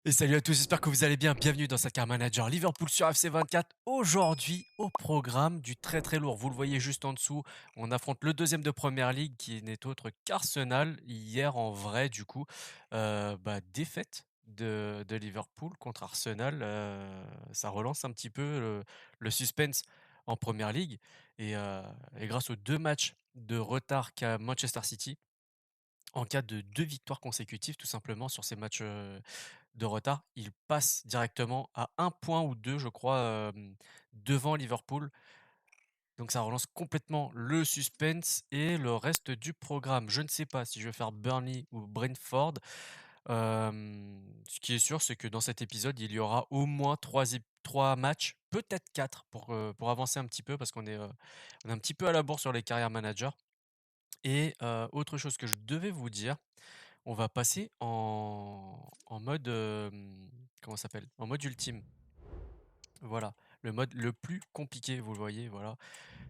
Et salut à tous, j'espère que vous allez bien. Bienvenue dans Soccer Manager Liverpool sur FC24. Aujourd'hui, au programme du très très lourd. Vous le voyez juste en dessous, on affronte le deuxième de Première Ligue qui n'est autre qu'Arsenal. Hier en vrai, du coup, défaite de Liverpool contre Arsenal. Ça relance un petit peu le suspense en Première Ligue. Et grâce aux deux matchs de retard qu'a Manchester City, en cas de 2 victoires consécutives tout simplement sur ces matchs, de retard, il passe directement à 1 point ou 2 je crois, devant Liverpool. Donc ça relance complètement le suspense et le reste du programme. Je ne sais pas si je vais faire Burnley ou Brentford. Ce qui est sûr, c'est que dans cet épisode, il y aura au moins 3 matchs, peut-être 4 pour avancer un petit peu parce on est un petit peu à la bourre sur les carrières managers. Autre chose que je devais vous dire, on va passer en mode, comment ça s'appelle? En mode ultime. Voilà, le mode le plus compliqué, vous le voyez, voilà,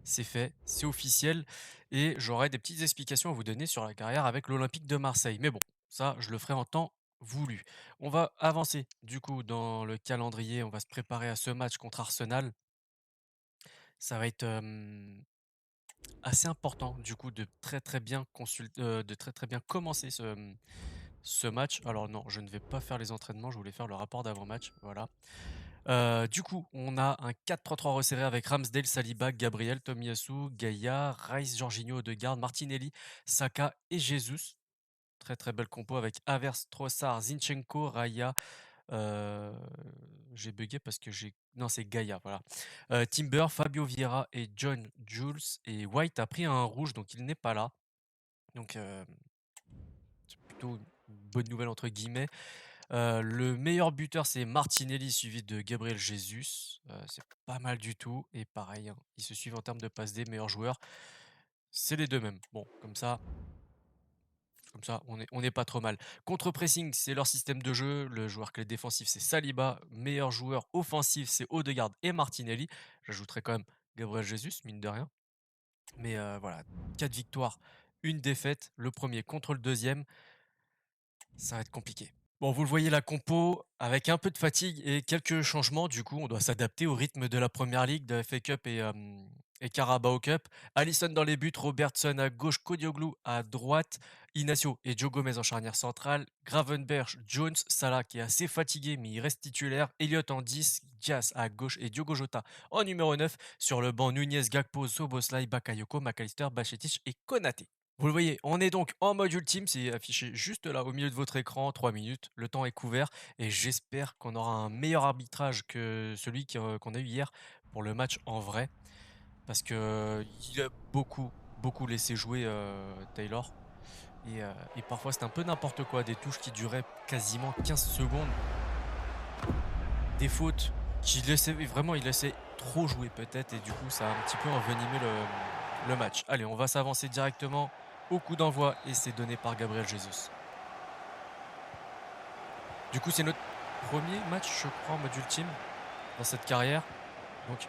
c'est fait, c'est officiel et j'aurai des petites explications à vous donner sur la carrière avec l'Olympique de Marseille. Mais bon, ça, je le ferai en temps voulu. On va avancer du coup dans le calendrier, on va se préparer à ce match contre Arsenal. Ça va être, assez important du coup de très, très bien de très, très bien commencer ce match. Alors non, je ne vais pas faire les entraînements, je voulais faire le rapport d'avant-match, voilà. Du coup, on a un 4-3-3 resserré avec Ramsdale, Saliba, Gabriel, Tomiyasu, Gaïa, Rice, Jorginho, Odegaard, Martinelli, Saka et Jesus. Très, très belle compo avec Havertz, Trossard, Zinchenko, Raya, heu, j'ai buggé parce que j'ai non, c'est Gaïa, voilà. Timber, Fabio Vieira et John Jules et White a pris un rouge, donc il n'est pas là. Donc, c'est plutôt une «bonne nouvelle» entre guillemets. Le meilleur buteur, c'est Martinelli suivi de Gabriel Jesus, c'est pas mal du tout et pareil, hein, ils se suivent en termes de passes D, meilleurs joueurs, c'est les 2 mêmes. Bon, comme ça, on est pas trop mal. Contre-pressing, c'est leur système de jeu, le joueur clé défensif, c'est Saliba, meilleur joueur offensif, c'est Odegaard et Martinelli. J'ajouterais quand même Gabriel Jesus, mine de rien. Mais voilà, 4 victoires, une défaite, le premier contre le deuxième. Ça va être compliqué. Bon, vous le voyez, la compo, avec un peu de fatigue et quelques changements, du coup, on doit s'adapter au rythme de la Première Ligue, de FA Cup et Carabao Cup. Alisson dans les buts, Robertson à gauche, Kodioglu à droite, Inacio et Joe Gomez en charnière centrale, Gravenberch, Jones, Salah qui est assez fatigué mais il reste titulaire, Elliott en 10, Diaz à gauche et Diogo Jota en numéro 9. Sur le banc, Nunez, Gakpo, Soboslai, Bakayoko, McAllister, Bacchetic et Konaté. Vous le voyez, on est donc en mode ultime, c'est affiché juste là au milieu de votre écran, 3 minutes, le temps est couvert et j'espère qu'on aura un meilleur arbitrage que celui qu'on a eu hier pour le match en vrai. Parce que il a beaucoup, beaucoup laissé jouer Taylor. Et parfois c'était un peu n'importe quoi, des touches qui duraient quasiment 15 secondes, des fautes qui laissaient, vraiment il laissait trop jouer peut-être et du coup ça a un petit peu envenimé le match. Allez, on va s'avancer directement au coup d'envoi et c'est donné par Gabriel Jesus. Du coup, c'est notre premier match, je crois, en mode ultime dans cette carrière. Donc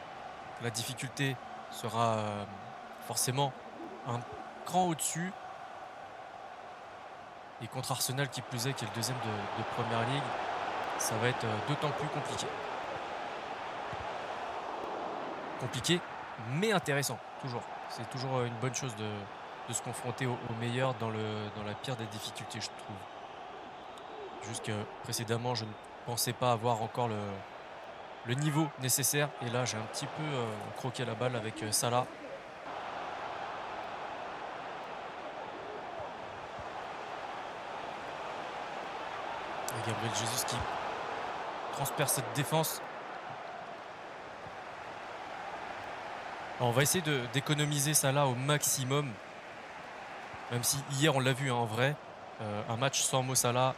la difficulté sera, forcément un cran au-dessus et contre Arsenal qui plus est, qui est le deuxième de Première Ligue, ça va être, d'autant plus compliqué. Compliqué, mais intéressant, toujours. C'est toujours, une bonne chose de se confronter au meilleur dans la pire des difficultés, je trouve. Juste que précédemment, je ne pensais pas avoir encore le niveau nécessaire et là, j'ai un petit peu, croqué la balle avec, Salah. Et Gabriel Jesus qui transperce cette défense. Alors, on va essayer d'économiser Salah au maximum, même si hier, on l'a vu, hein, en vrai, un match sans Mo Salah,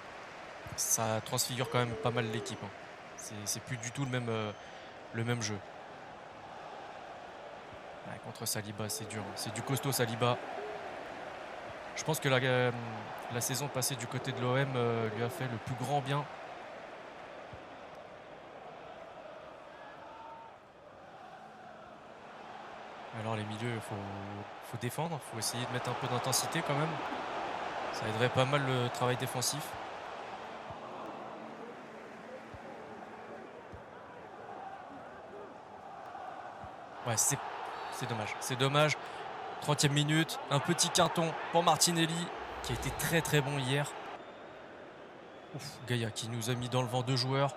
ça transfigure quand même pas mal l'équipe, hein. C'est plus du tout le même jeu. Ouais, contre Saliba, c'est dur, hein. C'est du costaud Saliba. Je pense que la saison passée du côté de l'OM, lui a fait le plus grand bien. Alors les milieux, faut défendre, faut essayer de mettre un peu d'intensité quand même. Ça aiderait pas mal le travail défensif. Ouais, c'est dommage. C'est dommage. 30e minute, un petit carton pour Martinelli qui a été très très bon hier. Ouf, Gaïa qui nous a mis dans le vent 2 joueurs.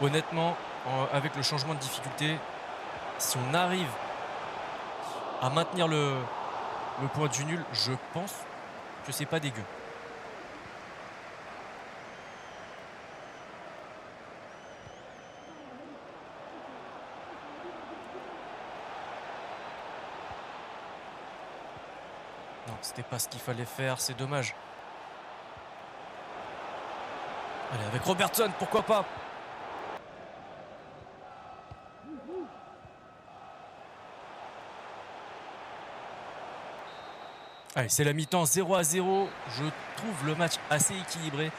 Honnêtement, avec le changement de difficulté, si on arrive à maintenir le point du nul, je pense que c'est pas dégueu. Non, c'était pas ce qu'il fallait faire, c'est dommage. Allez, avec Robertson, pourquoi pas? Allez, c'est la mi-temps, 0-0. Je trouve le match assez équilibré,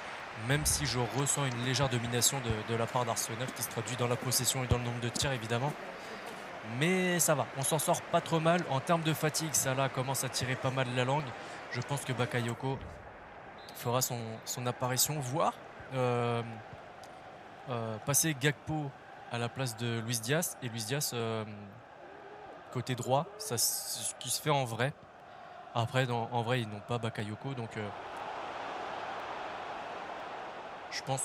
même si je ressens une légère domination de la part d'Arsenal, qui se traduit dans la possession et dans le nombre de tirs, évidemment. Mais ça va, on s'en sort pas trop mal. En termes de fatigue, Salah commence à tirer pas mal la langue. Je pense que Bakayoko fera son apparition, voire euh, passer Gakpo à la place de Luis Diaz. Et Luis Diaz, côté droit, c'est ce qui se fait en vrai. Après, en vrai, ils n'ont pas Bakayoko, donc je pense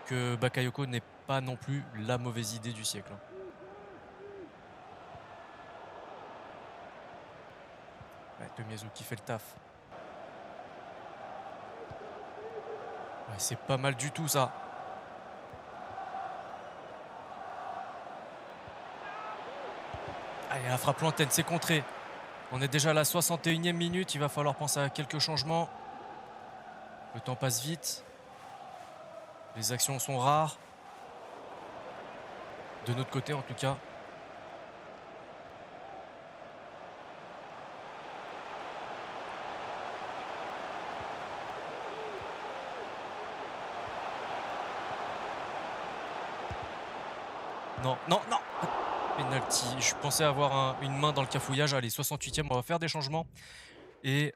que Bakayoko n'est pas non plus la mauvaise idée du siècle. Ouais, Tomiyasu qui fait le taf. Ouais, c'est pas mal du tout ça. Allez, la frappe lointaine, c'est contré. On est déjà à la 61e minute, il va falloir penser à quelques changements. Le temps passe vite. Les actions sont rares. De notre côté en tout cas. Non, non, non. Penalty. Je pensais avoir une main dans le cafouillage. Allez, 68e, on va faire des changements. Et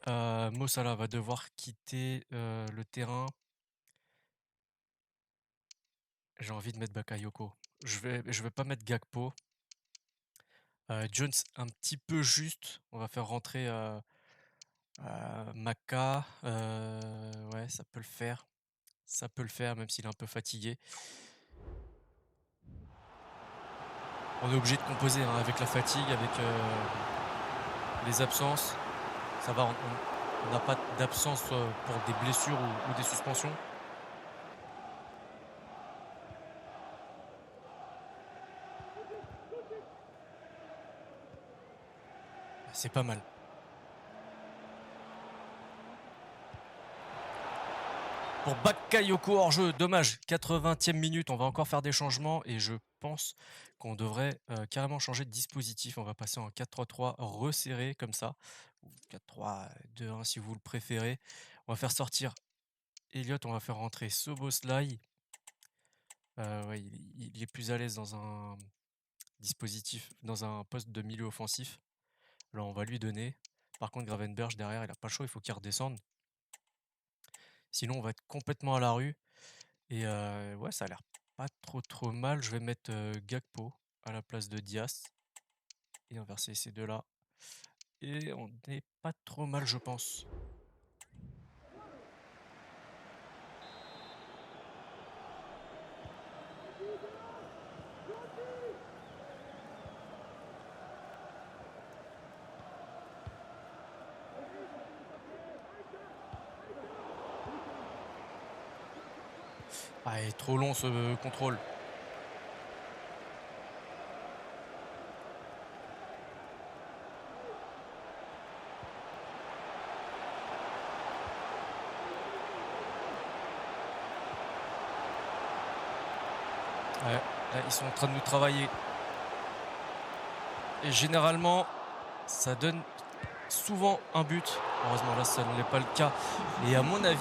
Mo Salah va devoir quitter le terrain. J'ai envie de mettre Bakayoko. Je vais pas mettre Gakpo. Jones un petit peu juste. On va faire rentrer Maka. Ouais, ça peut le faire. Ça peut le faire, même s'il est un peu fatigué. On est obligé de composer hein, avec la fatigue, avec les absences. Ça va, on n'a pas d'absence pour des blessures ou des suspensions. C'est pas mal. Pour Bakayoko hors jeu, dommage. 80e minute, on va encore faire des changements et je pense qu'on devrait carrément changer de dispositif. On va passer en 4-3-3 resserré comme ça, ou 4-3-2-1 si vous le préférez. On va faire sortir Elliott, on va faire rentrer Soboslai. Ouais, il est plus à l'aise dans un dispositif, dans un poste de milieu offensif. Alors on va lui donner. Par contre, Gravenberch derrière, il n'a pas le choix, il faut qu'il redescende. Sinon, on va être complètement à la rue. Et ouais, ça a l'air pas trop mal. Je vais mettre Gakpo à la place de Diaz. Et inverser ces deux-là. Et on n'est pas trop mal, je pense. Ah, il est trop long ce contrôle. Ouais, là, ils sont en train de nous travailler. Et généralement, ça donne souvent un but. Heureusement, là, ça ne l'est pas le cas. Et à mon avis,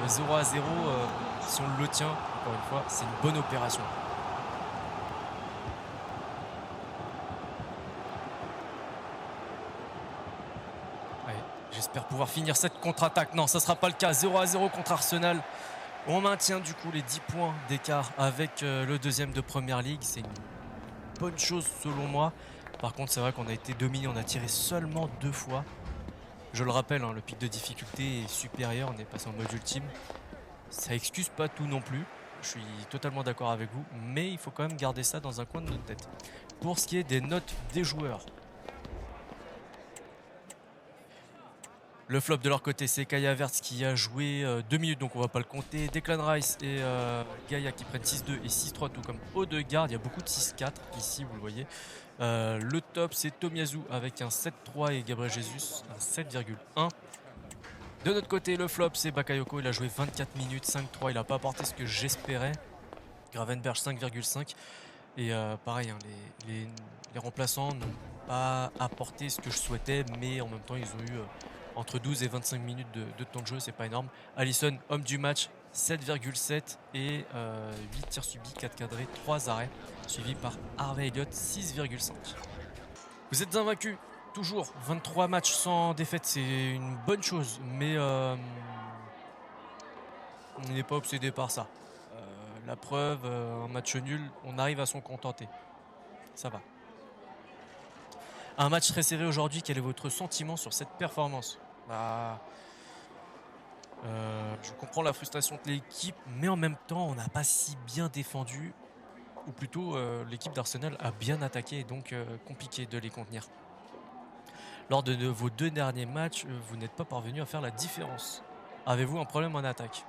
le 0-0, si on le tient, encore une fois, c'est une bonne opération. Ouais, j'espère pouvoir finir cette contre-attaque. Non, ça ne sera pas le cas. 0-0 contre Arsenal. On maintient du coup les 10 points d'écart avec le deuxième de Première Ligue. C'est une bonne chose selon moi. Par contre, c'est vrai qu'on a été dominé, on a tiré seulement 2 fois. Je le rappelle, hein, le pic de difficulté est supérieur, on est passé en mode ultime. Ça excuse pas tout non plus, je suis totalement d'accord avec vous, mais il faut quand même garder ça dans un coin de notre tête. Pour ce qui est des notes des joueurs, le flop de leur côté, c'est Kai Havertz qui a joué 2 minutes, donc on va pas le compter. Declan Rice et Gaïa qui prennent 6-2 et 6-3, tout comme Odegaard. Il y a beaucoup de 6-4 ici, vous le voyez. Le top, c'est Tomiyasu avec un 7-3 et Gabriel Jesus un 7,1. De notre côté, le flop, c'est Bakayoko. Il a joué 24 minutes, 5-3. Il n'a pas apporté ce que j'espérais. Gravenberch 5,5. Et pareil, hein, les remplaçants n'ont pas apporté ce que je souhaitais, mais en même temps, ils ont eu entre 12 et 25 minutes de temps de jeu, c'est pas énorme. Alisson, homme du match, 7,7 et 8 tirs subis, 4 cadrés, 3 arrêts, suivi par Harvey Elliott, 6,5. Vous êtes invaincu, toujours 23 matchs sans défaite, c'est une bonne chose, mais on n'est pas obsédé par ça. La preuve, un match nul, on arrive à s'en contenter. Ça va. Un match très serré aujourd'hui, quel est votre sentiment sur cette performance? Bah, je comprends la frustration de l'équipe, mais en même temps, on n'a pas si bien défendu, ou plutôt l'équipe d'Arsenal a bien attaqué, donc compliqué de les contenir. Lors de vos 2 derniers matchs, vous n'êtes pas parvenu à faire la différence. Avez-vous un problème en attaque?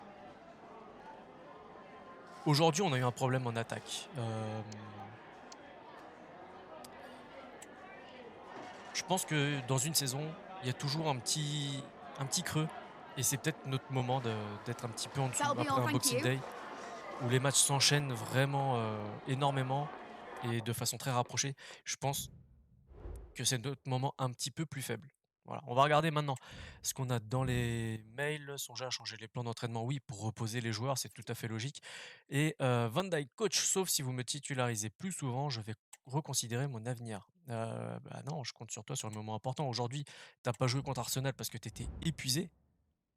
Aujourd'hui, on a eu un problème en attaque. Je pense que dans une saison, il y a toujours un petit creux. Et c'est peut-être notre moment d'être un petit peu en dessous That'll be all, après un thank Boxing you. Day où les matchs s'enchaînent vraiment énormément et de façon très rapprochée. Je pense que c'est notre moment un petit peu plus faible. Voilà. On va regarder maintenant ce qu'on a dans les mails. Songer à changer les plans d'entraînement, oui, pour reposer les joueurs, c'est tout à fait logique. Et Van Dijk, coach, sauf si vous me titularisez plus souvent, je vais reconsidérer mon avenir. Bah non, je compte sur toi sur le moment important. Aujourd'hui, t'as pas joué contre Arsenal parce que tu étais épuisé,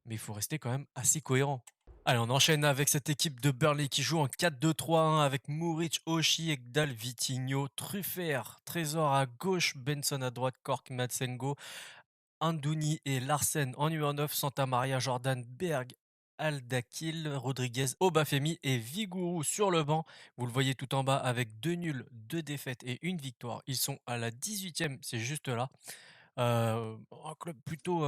mais il faut rester quand même assez cohérent. Allez, on enchaîne avec cette équipe de Burnley qui joue en 4-2-3-1 avec Muric, Oshie, Ekdal, Vitinho, Truffert, Trésor à gauche, Benson à droite, Cork, Matsengo, Andouni et Larsen en numéro 9, Santa Maria, Jordan, Berg, Aldakil, Rodriguez, Obafemi et Vigouroux sur le banc. Vous le voyez tout en bas avec 2 nuls, 2 défaites et une victoire. Ils sont à la 18e, c'est juste là. Un club plutôt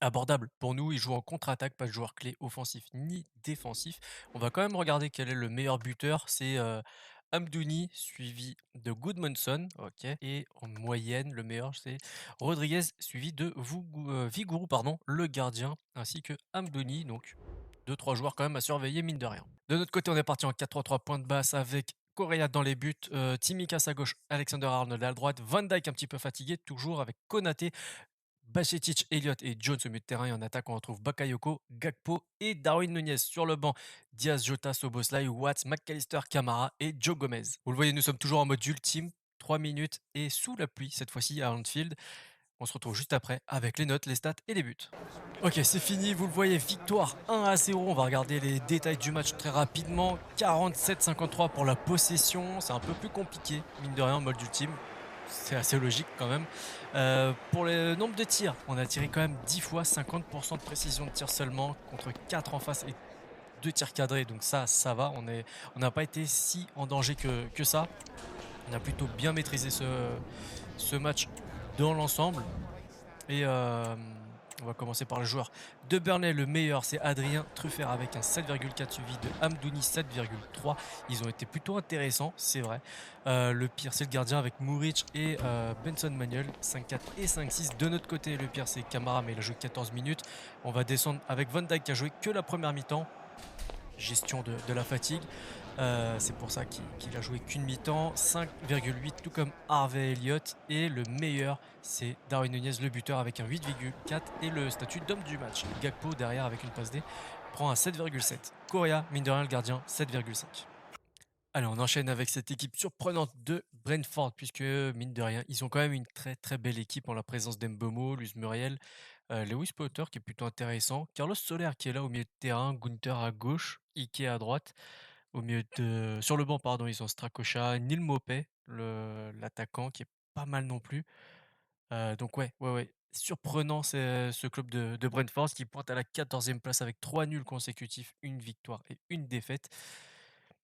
abordable pour nous. Ils jouent en contre-attaque, pas de joueur clé offensif ni défensif. On va quand même regarder quel est le meilleur buteur. C'est Amdouni, suivi de Goodmanson. Ok. Et en moyenne, le meilleur, c'est Rodriguez, suivi de Vigouroux, pardon, le gardien, ainsi que Amdouni. Donc, deux, trois joueurs quand même à surveiller, mine de rien. De notre côté, on est parti en 4-3-3 point de basse avec Correa dans les buts, Tsimikas à gauche, Alexander Arnold à droite, Van Dijk un petit peu fatigué, toujours avec Konaté, Bajcetic, Elliott et Jones au milieu de terrain. Et en attaque, on retrouve Bakayoko, Gakpo et Darwin Nunez. Sur le banc, Diaz, Jota, Soboslai, Watts, McAllister, Camara et Joe Gomez. Vous le voyez, nous sommes toujours en mode ultime. 3 minutes et sous la pluie, cette fois-ci à Anfield. On se retrouve juste après avec les notes, les stats et les buts. Ok, c'est fini, vous le voyez, victoire 1-0. On va regarder les détails du match très rapidement. 47-53 pour la possession, c'est un peu plus compliqué, mine de rien, en mode ultime. C'est assez logique quand même. Pour le nombre de tirs, on a tiré quand même 10 fois, 50% de précision de tir seulement, contre 4 en face et 2 tirs cadrés. Donc ça va, on n'a pas été si en danger que ça. On a plutôt bien maîtrisé ce match dans l'ensemble. Et on va commencer par le joueur de Burnley. Le meilleur, c'est Adrien Truffert avec un 7,4 suivi de Amdouni 7,3. Ils ont été plutôt intéressants, c'est vrai. Le pire, c'est le gardien avec Muric et Benson Manuel, 5-4 et 5-6. De notre côté, le pire, c'est Camara, mais il a joué 14 minutes. On va descendre avec Van Dijk qui a joué que la première mi-temps. Gestion de la fatigue. C'est pour ça qu'il a joué qu'une mi-temps. 5,8, tout comme Harvey Elliott. Et le meilleur, c'est Darwin Nunez, le buteur, avec un 8,4 et le statut d'homme du match. Gakpo, derrière, avec une passe D, prend un 7,7. Correa, mine de rien, le gardien, 7,5. Allez, on enchaîne avec cette équipe surprenante de Brentford, puisque, mine de rien, ils ont quand même une très très belle équipe en la présence d'Embomo, Luis Muriel, Lewis Potter qui est plutôt intéressant, Carlos Soler qui est là au milieu de terrain, Gunther à gauche, Ike à droite. Au milieu de sur le banc pardon, ils ont Strakosha, Neal Maupay, l'attaquant qui est pas mal non plus. Donc ouais, surprenant ce club de Brentford qui pointe à la 14e place avec 3 nuls consécutifs, une victoire et une défaite.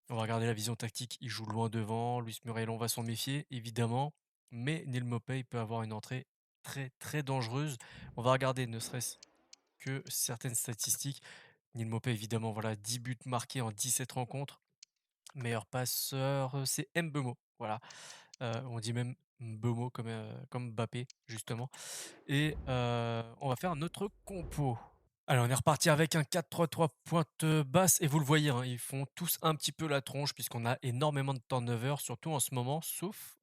On va regarder la vision tactique, il joue loin devant, Luis Muriel, on va s'en méfier évidemment, mais Neal Maupay peut avoir une entrée très, très dangereuse. On va regarder ne serait-ce que certaines statistiques. Neal Maupay évidemment, voilà, 10 buts marqués en 17 rencontres. Meilleur passeur, c'est Mbeumo, voilà. On dit même Mbeumo comme Mbappé justement et on va faire un autre compo. Alors on est reparti avec un 4-3-3 pointe, basse et vous le voyez, hein, ils font tous un petit peu la tronche puisqu'on a énormément de turnover, surtout en ce moment, sauf,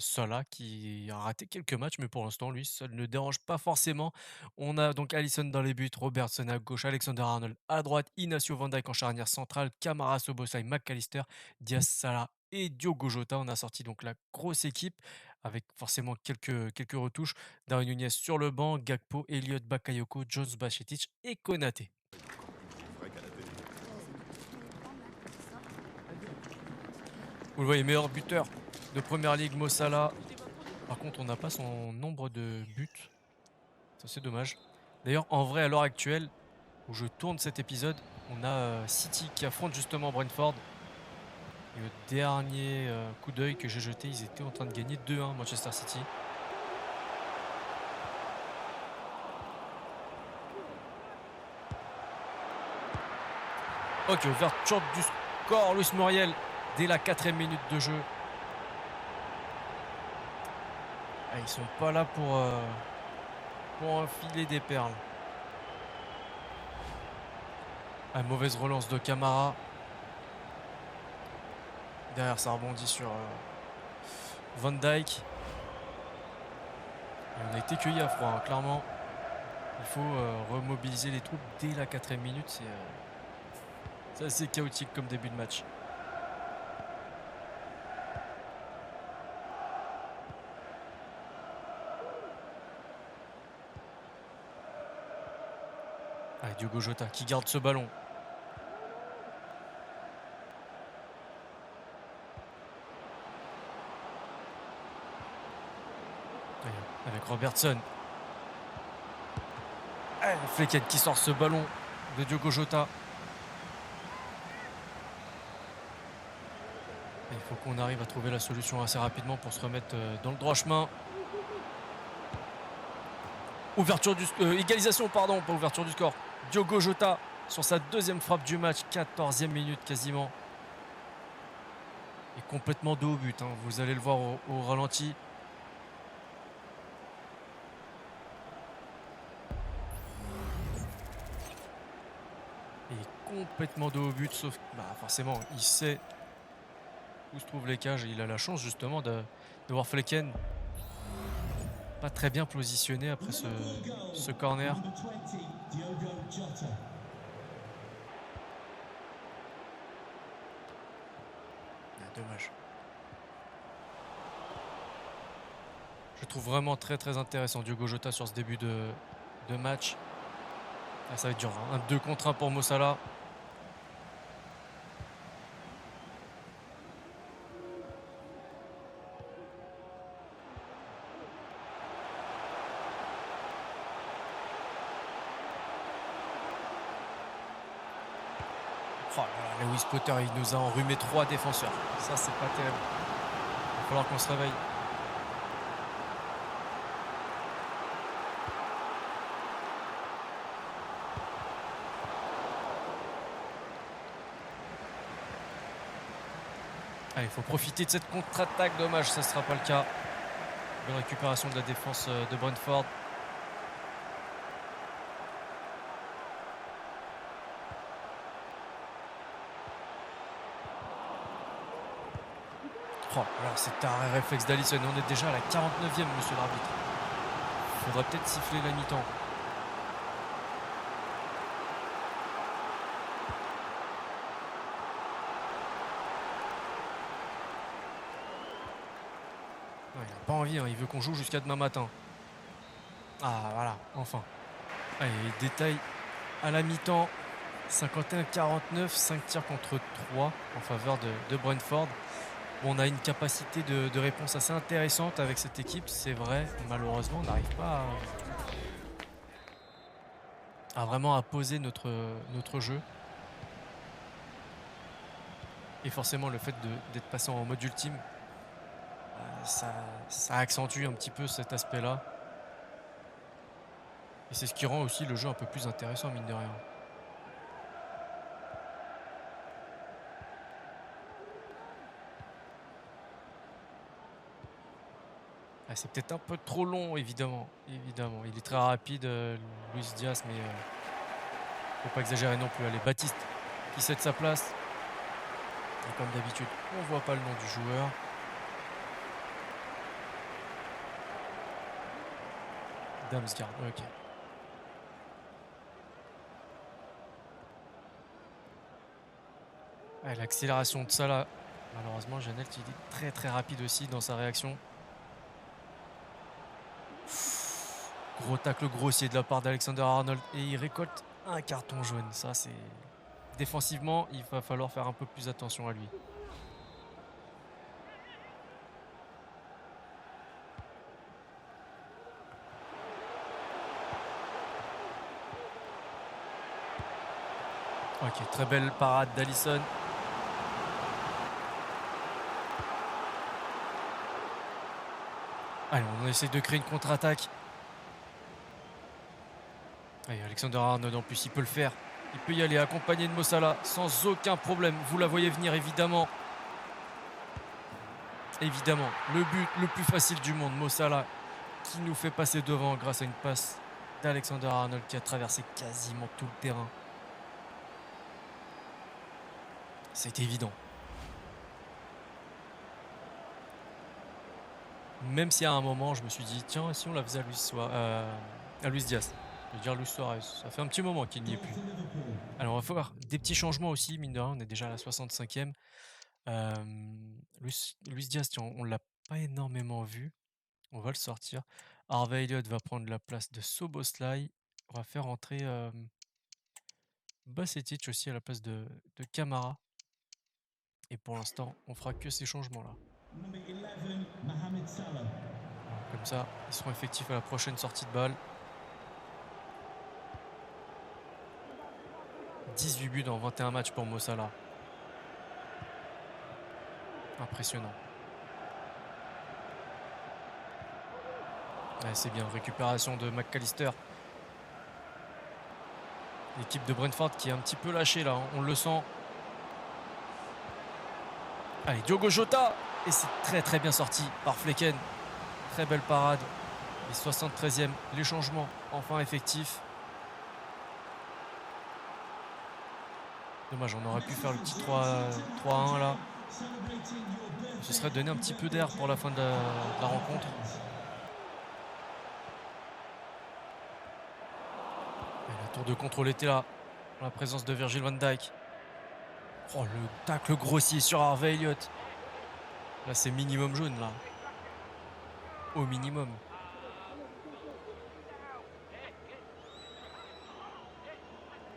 Salah qui a raté quelques matchs, mais pour l'instant, lui, ça ne le dérange pas forcément. On a donc Alisson dans les buts, Robertson à gauche, Alexander-Arnold à droite, Inacio Van Dijk en charnière centrale, Camara, Szoboszlai, McAllister, Diaz, Salah et Diogo Jota. On a sorti donc la grosse équipe avec forcément quelques retouches. Darwin Nunez sur le banc, Gakpo, Elliott, Bakayoko, Jones, Bajcetic et Konaté. Vous le voyez, meilleur buteur de Première Ligue, Mo Salah. Par contre, on n'a pas son nombre de buts. Ça, c'est dommage. D'ailleurs, en vrai, à l'heure actuelle, où je tourne cet épisode, on a City qui affronte justement Brentford. Et le dernier coup d'œil que j'ai jeté, ils étaient en train de gagner 2-1 Manchester City. Ok, ouverture du score, Luis Muriel, dès la 4e minute de jeu. Ah, ils sont pas là pour enfiler des perles. Ah, mauvaise relance de Camara. Derrière, ça rebondit sur Van Dijk. Et on a été cueillis à froid, hein, clairement. Il faut remobiliser les troupes dès la 4e minute. C'est assez chaotique comme début de match. Allez, Diogo Jota qui garde ce ballon. Allez, avec Robertson. Allez, Flecken qui sort ce ballon de Diogo Jota. Et il faut qu'on arrive à trouver la solution assez rapidement pour se remettre dans le droit chemin. Égalisation, pardon, pas ouverture du score. Diogo Jota sur sa 2e frappe du match, 14e minute quasiment. Et complètement dos au but, hein. Vous allez le voir au ralenti. Et complètement dos au but, sauf bah forcément, il sait où se trouvent les cages. Et il a la chance justement de voir Flecken pas très bien positionné après ce corner. Ah, dommage. Je trouve vraiment très très intéressant Diogo Jota sur ce début de match. Ah, ça va être dur, hein. Un 2 contre 1 pour Mo Salah. Oh là là, Lewis Potter, il nous a enrhumé 3 défenseurs. Ça, c'est pas terrible. Il va falloir qu'on se réveille. Allez, il faut profiter de cette contre-attaque. Dommage, ça ne sera pas le cas. Bonne récupération de la défense de Brentford. Oh, alors c'est un réflexe d'Alisson. On est déjà à la 49e, monsieur l'arbitre. Il faudrait peut-être siffler la mi-temps. Ouais, il n'a pas envie, hein. Il veut qu'on joue jusqu'à demain matin. Ah voilà, enfin. Allez, détail à la mi-temps. 51-49, 5 tirs contre 3 en faveur de Brentford. Bon, on a une capacité de réponse assez intéressante avec cette équipe, c'est vrai. Malheureusement, on n'arrive pas à vraiment à poser notre jeu. Et forcément, le fait d'être passé en mode ultime, ça accentue un petit peu cet aspect-là. Et c'est ce qui rend aussi le jeu un peu plus intéressant, mine de rien. Ah, c'est peut-être un peu trop long, évidemment. Évidemment. Il est très rapide, Luis Diaz, mais faut pas exagérer non plus. Allez, Baptiste qui cède sa place. Et comme d'habitude, on voit pas le nom du joueur. Damsgaard, ok. Ouais, l'accélération de Salah. Malheureusement, Janelt, il est très très rapide aussi dans sa réaction. Gros tacle grossier de la part d'Alexander Arnold. Et il récolte un carton jaune. Ça, c'est... Défensivement, il va falloir faire un peu plus attention à lui. Ok, très belle parade d'Alisson. Allez, on essaie de créer une contre-attaque. Allez, Alexander Arnold en plus, il peut le faire. Il peut y aller accompagné de Mo Salah sans aucun problème. Vous la voyez venir, évidemment. Évidemment, le but le plus facile du monde, Mo Salah, qui nous fait passer devant grâce à une passe d'Alexander Arnold qui a traversé quasiment tout le terrain. C'était évident. Même si à un moment, je me suis dit, tiens, si on la faisait à Luis Diaz. Je veux dire Luis Suarez. Ça fait un petit moment qu'il n'y est plus. Alors, on va faire des petits changements aussi, mine de rien. On est déjà à la 65e. Luis Diaz, tiens, on ne l'a pas énormément vu. On va le sortir. Harvey Elliott va prendre la place de Soboslai. On va faire entrer Bajcetic aussi à la place de Camara. Et pour l'instant, on fera que ces changements-là. Comme ça, ils seront effectifs à la prochaine sortie de balle. 18 buts dans 21 matchs pour Mo Salah. Impressionnant. Ouais, c'est bien, récupération de McAllister. L'équipe de Brentford qui est un petit peu lâchée là, on le sent. Allez, Diogo Jota. Et c'est très très bien sorti par Flecken. Très belle parade. Les 73e, les changements enfin effectifs. Dommage, on aurait pu faire le petit 3-1 là. Ce serait donné un petit peu d'air pour la fin de la rencontre. Et la tour de contrôle était là. La présence de Virgil van Dijk. Oh, le tacle grossier sur Harvey Elliott. Là, c'est minimum jaune, là. Au minimum.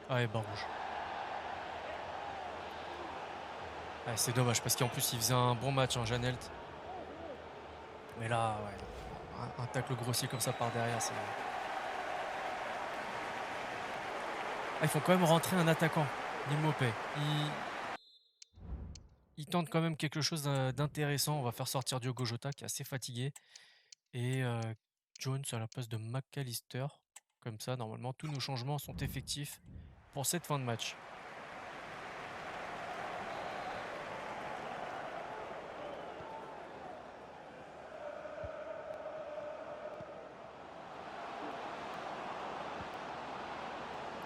Ah, et rouge. Ah, c'est dommage, parce qu'en plus, il faisait un bon match, hein, Janelt. Mais là, ouais, un tacle grossier comme ça par derrière, c'est... Ah, ils font quand même rentrer un attaquant, Nimopé. Il tente quand même quelque chose d'intéressant. On va faire sortir Diogo Jota qui est assez fatigué. Et Jones à la place de McAllister. Comme ça, normalement, tous nos changements sont effectifs pour cette fin de match.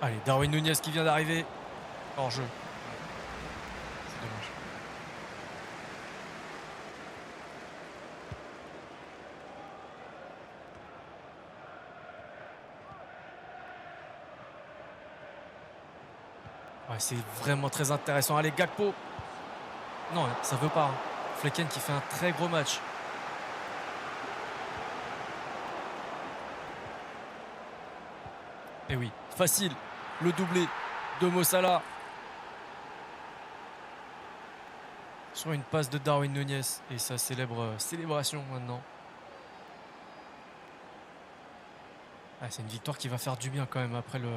Allez, Darwin Nunez qui vient d'arriver. Hors jeu. C'est dommage. Ouais, c'est vraiment très intéressant. Allez, Gakpo. Non, ça veut pas. Hein. Flecken qui fait un très gros match. Et oui, facile. Le doublé de Mo Salah. Sur une passe de Darwin Núñez. Et sa célèbre célébration maintenant. Ah, c'est une victoire qui va faire du bien quand même après le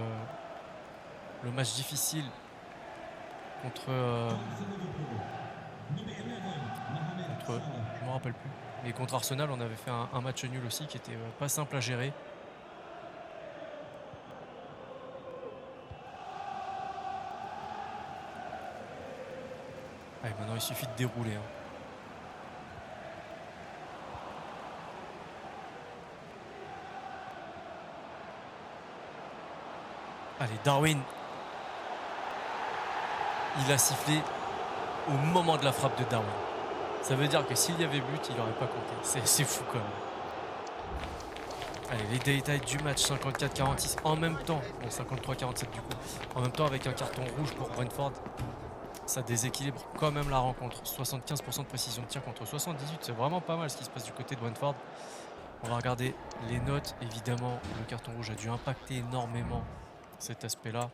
match difficile contre, je me rappelle plus. Mais contre Arsenal, on avait fait un match nul aussi qui était pas simple à gérer. Allez, maintenant il suffit de dérouler. Hein. Allez, Darwin. Il a sifflé au moment de la frappe de Darwin. Ça veut dire que s'il y avait but, il n'aurait pas compté. C'est fou quand même. Allez, les détails du match, 54-46 en même temps. Bon, 53-47 du coup. En même temps avec un carton rouge pour Brentford. Ça déséquilibre quand même la rencontre. 75% de précision de tir contre 78. C'est vraiment pas mal ce qui se passe du côté de Brentford. On va regarder les notes. Évidemment, le carton rouge a dû impacter énormément cet aspect-là.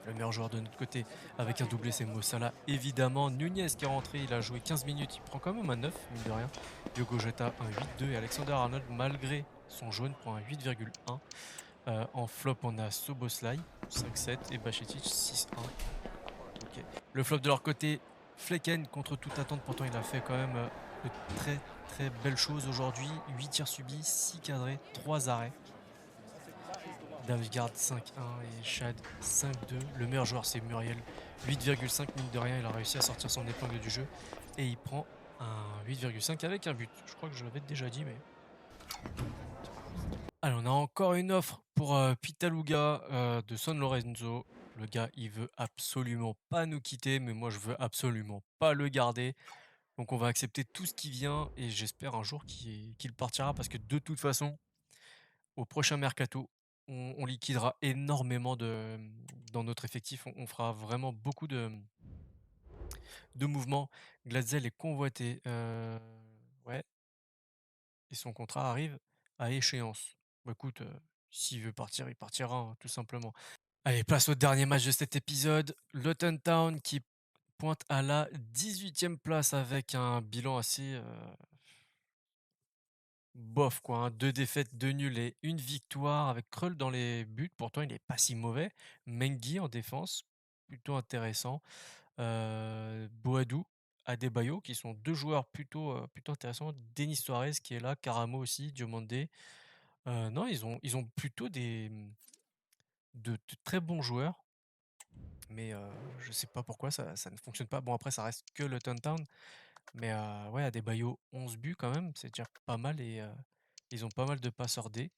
Le meilleur joueur de notre côté avec un doublé, c'est Mo Salah. Évidemment, Nunez qui est rentré, il a joué 15 minutes, il prend quand même un 9, mine de rien. Diogo Jota, un 8,2 et Alexander Arnold, malgré son jaune, prend un 8,1. En flop, on a Soboslai, 5,7 et Bajcetic, 6,1. Okay. Le flop de leur côté, Flecken, contre toute attente, pourtant il a fait quand même de très très belles choses aujourd'hui. 8 tirs subis, 6 cadrés, 3 arrêts. Damsgaard 5-1 et Chad 5-2. Le meilleur joueur c'est Muriel. 8,5 mine de rien, il a réussi à sortir son épingle du jeu. Et il prend un 8,5 avec un but. Je crois que je l'avais déjà dit mais... Alors on a encore une offre pour Pitaluga de San Lorenzo. Le gars il veut absolument pas nous quitter, mais moi je veux absolument pas le garder. Donc on va accepter tout ce qui vient et j'espère un jour qu'il partira parce que de toute façon, au prochain mercato, on liquidera énormément dans notre effectif. On fera vraiment beaucoup de mouvements. Glatzel est convoité. Ouais. Et son contrat arrive à échéance. Bah écoute, s'il veut partir, il partira, hein, tout simplement. Allez, place au dernier match de cet épisode. Luton Town qui pointe à la 18e place avec un bilan assez bof, quoi. Hein. 2 défaites, 2 nuls et 1 victoire avec Krull dans les buts. Pourtant, il n'est pas si mauvais. Mengi en défense, plutôt intéressant. Boadou, Adebayo, qui sont 2 joueurs plutôt intéressants. Denis Suarez qui est là, Caramo aussi, Diomandé. Non, ils ont plutôt de très bons joueurs. Mais je sais pas pourquoi ça ne fonctionne pas. Bon, après, ça reste que le Town. Mais ouais, Adebayo, 11 buts quand même, c'est déjà pas mal. Et ils ont pas mal de passeurs D.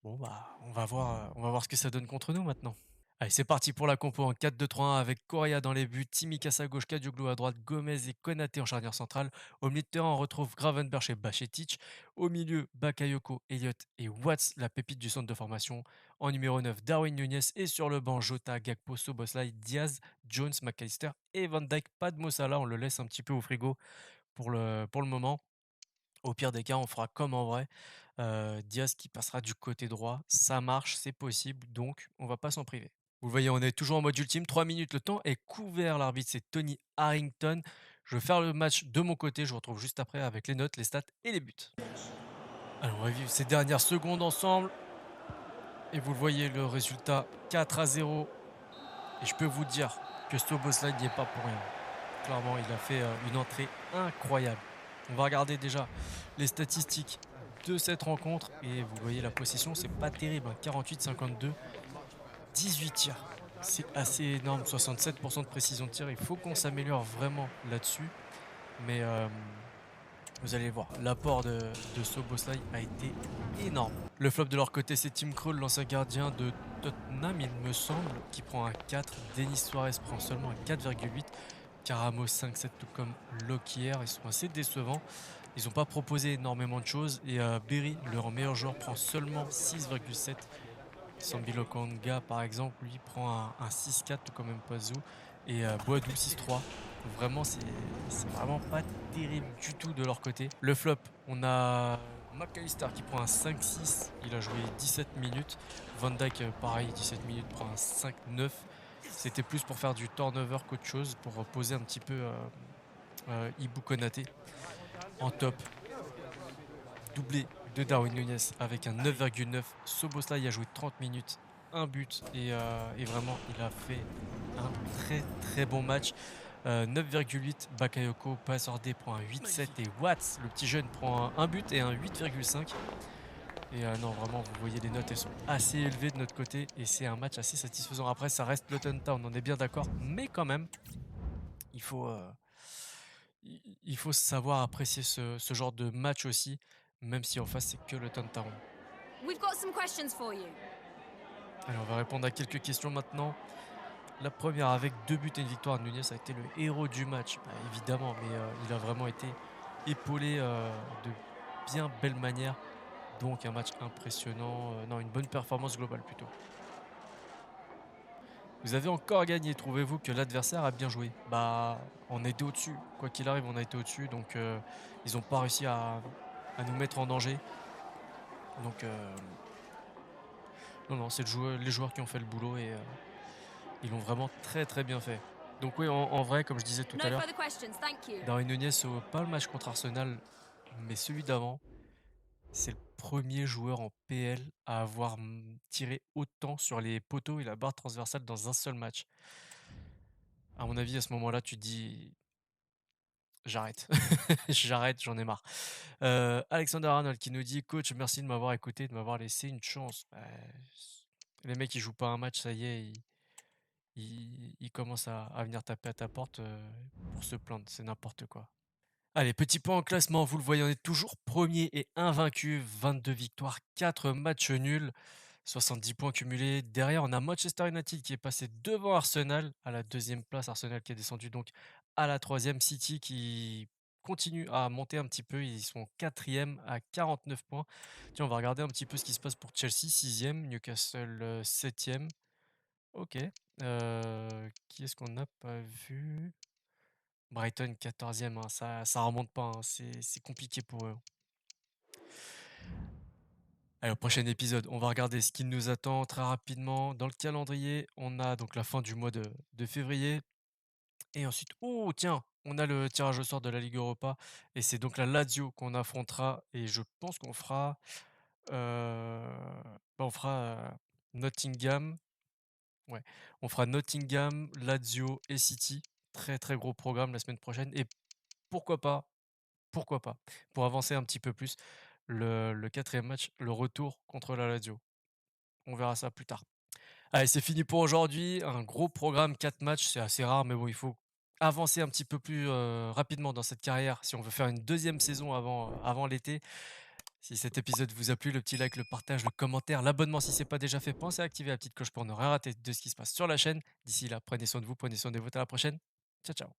Bon, bah, on va voir ce que ça donne contre nous maintenant. Allez, c'est parti pour la compo en 4-2-3-1 avec Correa dans les buts, Tsimikas à gauche, Kadioglu à droite, Gomez et Konaté en charnière centrale. Au milieu de terrain, on retrouve Gravenberch et Bajcetic. Au milieu, Bakayoko, Elliott et Watts, la pépite du centre de formation. En numéro 9, Darwin Núñez et sur le banc, Jota, Gakpo, Soboslai, Diaz, Jones, McAllister et Van Dijk. Pas de Mo Salah, on le laisse un petit peu au frigo pour le moment. Au pire des cas, on fera comme en vrai. Diaz qui passera du côté droit, ça marche, c'est possible, donc on va pas s'en priver. Vous le voyez, on est toujours en mode ultime. 3 minutes, le temps est couvert. L'arbitre, c'est Tony Harrington. Je vais faire le match de mon côté. Je vous retrouve juste après avec les notes, les stats et les buts. Alors, on va vivre ces dernières secondes ensemble. Et vous le voyez, le résultat 4-0. Et je peux vous dire que Szoboszlai n'y est pas pour rien. Clairement, il a fait une entrée incroyable. On va regarder déjà les statistiques de cette rencontre. Et vous voyez, la possession, c'est pas terrible. 48-52. 18 tirs, c'est assez énorme, 67% de précision de tir, il faut qu'on s'améliore vraiment là-dessus, mais vous allez voir, l'apport de Szoboszlai a été énorme. Le flop de leur côté, c'est Tim Krul, l'ancien gardien de Tottenham, il me semble, qui prend un 4, Denis Suarez prend seulement un 4,8, Caramo 5,7 tout comme Lockyer, ils sont assez décevants. Ils n'ont pas proposé énormément de choses et Berry, leur meilleur joueur, prend seulement 6,7. Sambi Lokonga par exemple, lui prend un 6-4 tout comme Mpazou et Boadou 6-3. Vraiment, c'est vraiment pas terrible du tout de leur côté. Le flop, on a McAllister qui prend un 5-6, il a joué 17 minutes. Van Dijk, pareil, 17 minutes, prend un 5-9. C'était plus pour faire du turnover qu'autre chose, pour poser un petit peu Ibou Konaté en top. Doublé de Darwin Nunez avec un 9,9. Soboslai a joué 30 minutes, un but et vraiment il a fait un très très bon match. 9,8. Bakayoko Pazorde prend un 8,7 et Watts, le petit jeune, prend un but et un 8,5. Et non, vraiment, vous voyez les notes, elles sont assez élevées de notre côté et c'est un match assez satisfaisant. Après, ça reste Luton Town, on est bien d'accord, mais quand même, il faut, il faut savoir apprécier ce genre de match aussi, même si en face, c'est que Luton Town. We've got some questions for you. Allez, on va répondre à quelques questions maintenant. La première, avec 2 buts et une victoire, Nunez a été le héros du match, bah, évidemment, mais il a vraiment été épaulé de bien belle manière. Donc un match impressionnant, non, une bonne performance globale plutôt. Vous avez encore gagné, trouvez-vous que l'adversaire a bien joué? Bah, on a été au-dessus, quoi qu'il arrive, on a été au-dessus, donc ils n'ont pas réussi à nous mettre en danger. Donc non, non, c'est les joueurs qui ont fait le boulot et ils l'ont vraiment très très bien fait. Donc oui, en vrai, comme je disais tout No à l'heure, further questions, thank you. Darwin Nunez, pas le match contre Arsenal, mais celui d'avant, c'est le premier joueur en PL à avoir tiré autant sur les poteaux et la barre transversale dans un seul match. À mon avis, à ce moment-là, tu te dis: «J'arrête, j'arrête, j'en ai marre». Alexander Arnold qui nous dit: «Coach, merci de m'avoir écouté, de m'avoir laissé une chance». Bah, les mecs, ils jouent pas un match, ça y est, ils commencent à venir taper à ta porte, pour se plaindre, c'est n'importe quoi. Allez, petit point en classement, vous le voyez, on est toujours premier et invaincu, 22 victoires, 4 matchs nuls, 70 points cumulés. Derrière, on a Manchester United qui est passé devant Arsenal à la deuxième place, Arsenal qui est descendu donc à la troisième, City qui continue à monter un petit peu, ils sont quatrième à 49 points. Tiens, on va regarder un petit peu ce qui se passe pour Chelsea, sixième, Newcastle septième. Ok. Qui est-ce qu'on n'a pas vu? Brighton 14e, hein, ça remonte pas, hein, c'est compliqué pour eux. Allez, au prochain épisode, on va regarder ce qui nous attend très rapidement. Dans le calendrier, on a donc la fin du mois de février. Et ensuite, oh tiens, on a le tirage au sort de la Ligue Europa. Et c'est donc la Lazio qu'on affrontera. Et je pense qu'on fera, on fera Nottingham. Ouais, on fera Nottingham, Lazio et City. Très très gros programme la semaine prochaine. Et pourquoi pas, pourquoi pas, pour avancer un petit peu plus, le 4e match, le retour contre la Lazio. On verra ça plus tard. Allez, c'est fini pour aujourd'hui. Un gros programme, 4 matchs, c'est assez rare, mais bon, il faut avancer un petit peu plus rapidement dans cette carrière si on veut faire une deuxième saison avant l'été. Si cet épisode vous a plu, le petit like, le partage, le commentaire, l'abonnement si ce n'est pas déjà fait, pensez à activer la petite cloche pour ne rien rater de ce qui se passe sur la chaîne. D'ici là, prenez soin de vous, prenez soin de vous, à la prochaine. Ciao, ciao.